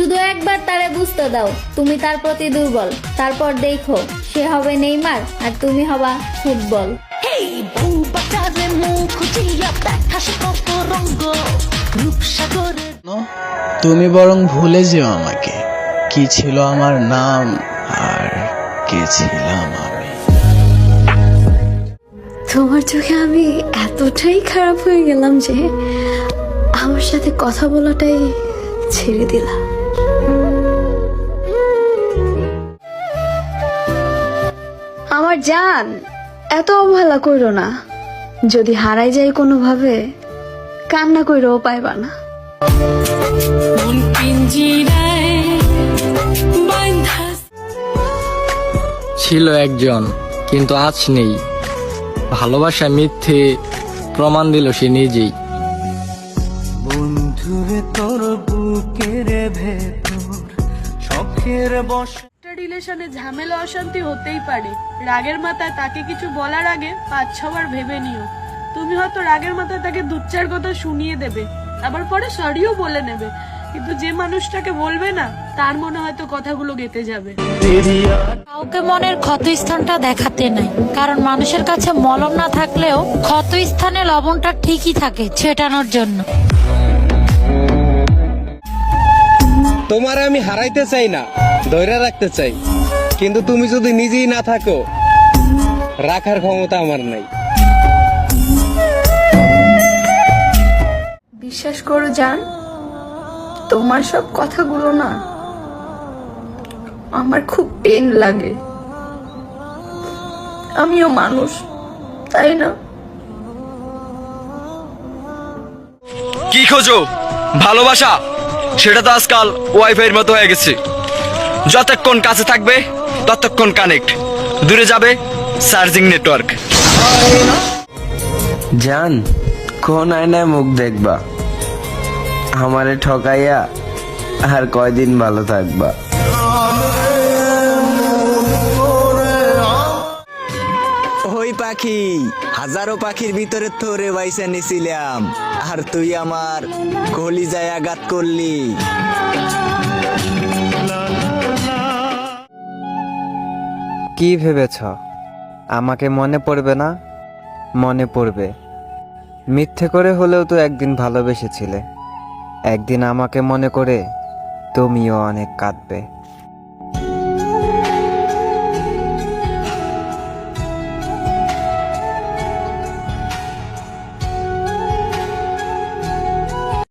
শুধু একবার তারে বুঝতে দাও তুমি তার প্রতি দুর্বল, তারপর দেখো সে হবে নেইমার আর তুমি হবা ফুটবল। তুমি বরং ভুলে যেও আমাকে, কি ছিল আমার নাম আর কে ছিলাম আমি। তোমার চোখে আমি এতটাই খারাপ হয়ে গেলাম যে আমার সাথে কথা বলাটাই ছেড়ে দিলাম। আমার জান, এত অবহেলা কইরো না। যদি হারাই যাই কোনোভাবে, কান্না কইরও পাইবা না। ছিল একজন, কিন্তু আজ নেই। ভালোবাসা মিথ্যে প্রমাণ দিল সে নিজেই। বন্ধুরে তোর বুকের ভেতর শখের বস। একটা রিলেশনে ঝামেলা অশান্তি হতেই পারে। রাগের মাথায় তাকে কিছু বলার আগে 5-6 বার ভেবে নিও। তুমি হয়তো রাগের মাথায় তাকে 2-4 কথা শুনিয়ে দেবে, আবার পরে সরিও বলে নেবে, কিন্তু যে মানুষটাকে বলবে না তার মনে হয়তো কথাগুলো গেঁথে যাবে। কাউকে মনের ক্ষত স্থানটা দেখাতে নাই, কারণ মানুষের কাছে মলম না থাকলেও ক্ষত স্থানে লবণটা ঠিকই থাকে ছেটানোর জন্য। তোমার আমি হারাইতে চাই না, ধৈর্য রাখতে চাই, কিন্তু তুমি যদি নিজেই না থাকো, রাখার ক্ষমতা আমার নাই। বিশ্বাস করো জান, তোমার সব কথাগুলো না আমার খুব পেন লাগে। আমিও মানুষ, তাই না? কি খোঁজো? ভালোবাসা? সেটা তো আজকাল ওয়াইফাইয়ের মতো হয়ে গেছে। যতক্ষণ কাছে থাকবে ততক্ষণ কানেক্ট, দূরে যাবে চার্জিং নেটওয়ার্ক। জান, কোন আয়নায় মুখ দেখবা? আমারে ঠকাইয়া আর কয়দিন ভালো থাকবা? ওই পাখি, হাজারো পাখির ভিতরে তোরে বাইসা নিছিলাম, আর তুই আমার কলিজায় আঘাত করলি। কি ভেবেছ আমাকে মনে পড়বে না? মনে পড়বে। মিথ্যে করে হলেও তো একদিন ভালোবেসেছিলে। একদিন আমাকে মনে করে তুমিও অনেক কাঁদবে।